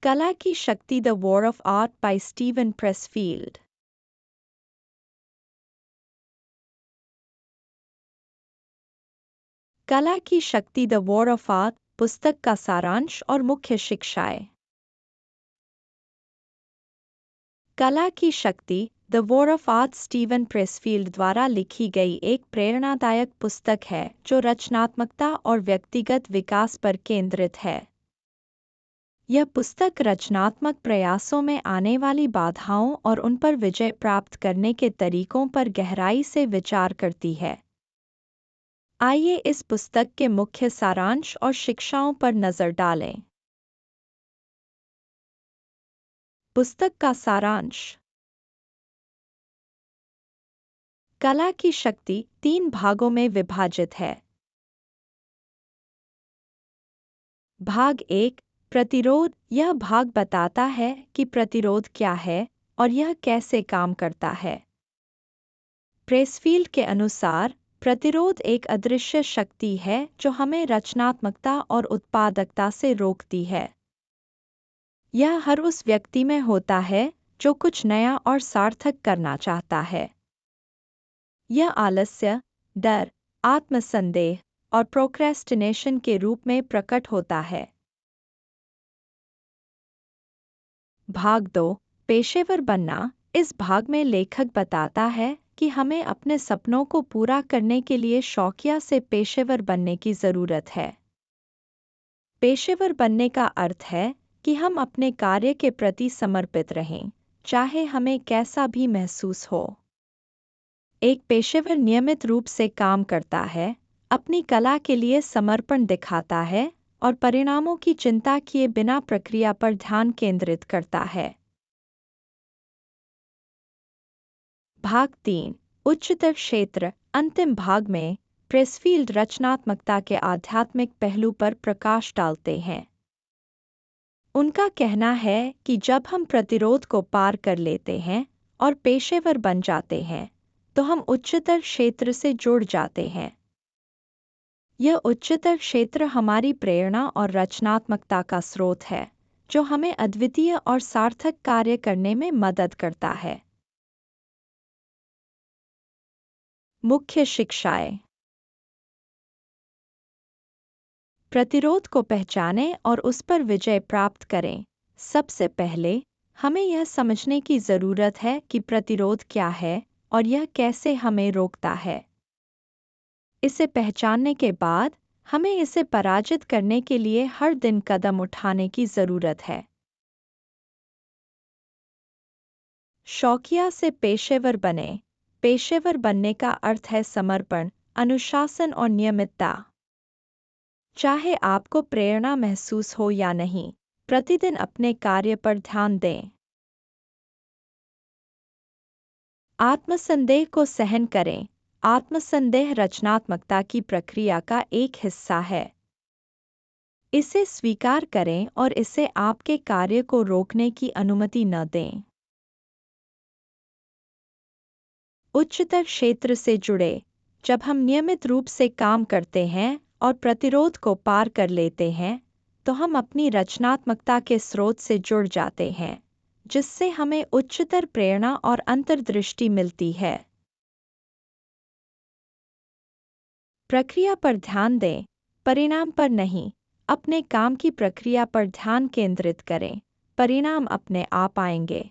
कला की शक्ति the war of art by Steven Pressfield. कला की शक्ति द वॉर ऑफ आर्ट पुस्तक का सारांश और मुख्य शिक्षाएं। कला की शक्ति the war of art Steven Pressfield द्वारा लिखी गई एक प्रेरणादायक पुस्तक है जो रचनात्मकता और व्यक्तिगत विकास पर केंद्रित है। यह पुस्तक रचनात्मक प्रयासों में आने वाली बाधाओं और उन पर विजय प्राप्त करने के तरीकों पर गहराई से विचार करती है। आइए इस पुस्तक के मुख्य सारांश और शिक्षाओं पर नजर डालें। पुस्तक का सारांश। कला की शक्ति 3 भागों में विभाजित है। भाग 1 प्रतिरोध। यह भाग बताता है कि प्रतिरोध क्या है और यह कैसे काम करता है। प्रेसफील्ड के अनुसार प्रतिरोध एक अदृश्य शक्ति है जो हमें रचनात्मकता और उत्पादकता से रोकती है। यह हर उस व्यक्ति में होता है जो कुछ नया और सार्थक करना चाहता है। यह आलस्य, डर, आत्मसंदेह और प्रोक्रेस्टिनेशन के रूप में प्रकट होता है। भाग 2 पेशेवर बनना। इस भाग में लेखक बताता है कि हमें अपने सपनों को पूरा करने के लिए शौकिया से पेशेवर बनने की ज़रूरत है। पेशेवर बनने का अर्थ है कि हम अपने कार्य के प्रति समर्पित रहें, चाहे हमें कैसा भी महसूस हो। एक पेशेवर नियमित रूप से काम करता है, अपनी कला के लिए समर्पण दिखाता है और परिणामों की चिंता किए बिना प्रक्रिया पर ध्यान केंद्रित करता है। भाग 3 उच्चतर क्षेत्र। अंतिम भाग में प्रेसफील्ड रचनात्मकता के आध्यात्मिक पहलू पर प्रकाश डालते हैं। उनका कहना है कि जब हम प्रतिरोध को पार कर लेते हैं और पेशेवर बन जाते हैं, तो हम उच्चतर क्षेत्र से जुड़ जाते हैं। यह उच्चतर क्षेत्र हमारी प्रेरणा और रचनात्मकता का स्रोत है, जो हमें अद्वितीय और सार्थक कार्य करने में मदद करता है। मुख्य शिक्षाएं। प्रतिरोध को पहचानें और उस पर विजय प्राप्त करें। सबसे पहले हमें यह समझने की ज़रूरत है कि प्रतिरोध क्या है और यह कैसे हमें रोकता है। इसे पहचानने के बाद हमें इसे पराजित करने के लिए हर दिन कदम उठाने की ज़रूरत है। शौकिया से पेशेवर बने। पेशेवर बनने का अर्थ है समर्पण, अनुशासन और नियमितता। चाहे आपको प्रेरणा महसूस हो या नहीं, प्रतिदिन अपने कार्य पर ध्यान दें। आत्मसंदेह को सहन करें। आत्मसंदेह रचनात्मकता की प्रक्रिया का एक हिस्सा है। इसे स्वीकार करें और इसे आपके कार्य को रोकने की अनुमति न दें। उच्चतर क्षेत्र से जुड़े। जब हम नियमित रूप से काम करते हैं और प्रतिरोध को पार कर लेते हैं, तो हम अपनी रचनात्मकता के स्रोत से जुड़ जाते हैं, जिससे हमें उच्चतर प्रेरणा और अंतर्दृष्टि मिलती है। प्रक्रिया पर ध्यान दें, परिणाम पर नहीं। अपने काम की प्रक्रिया पर ध्यान केंद्रित करें, परिणाम अपने आप आएंगे।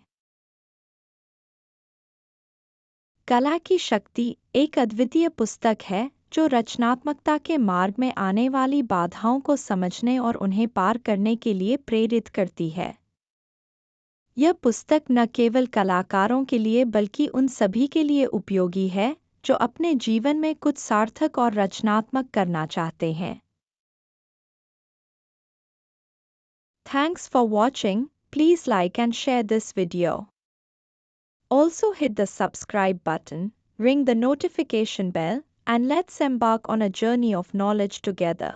कला की शक्ति एक अद्वितीय पुस्तक है जो रचनात्मकता के मार्ग में आने वाली बाधाओं को समझने और उन्हें पार करने के लिए प्रेरित करती है। यह पुस्तक न केवल कलाकारों के लिए बल्कि उन सभी के लिए उपयोगी है जो अपने जीवन में कुछ सार्थक और रचनात्मक करना चाहते हैं। Thanks for watching. Please like and share this video. Also hit the subscribe button, ring the notification bell, and let's embark on a journey of knowledge together.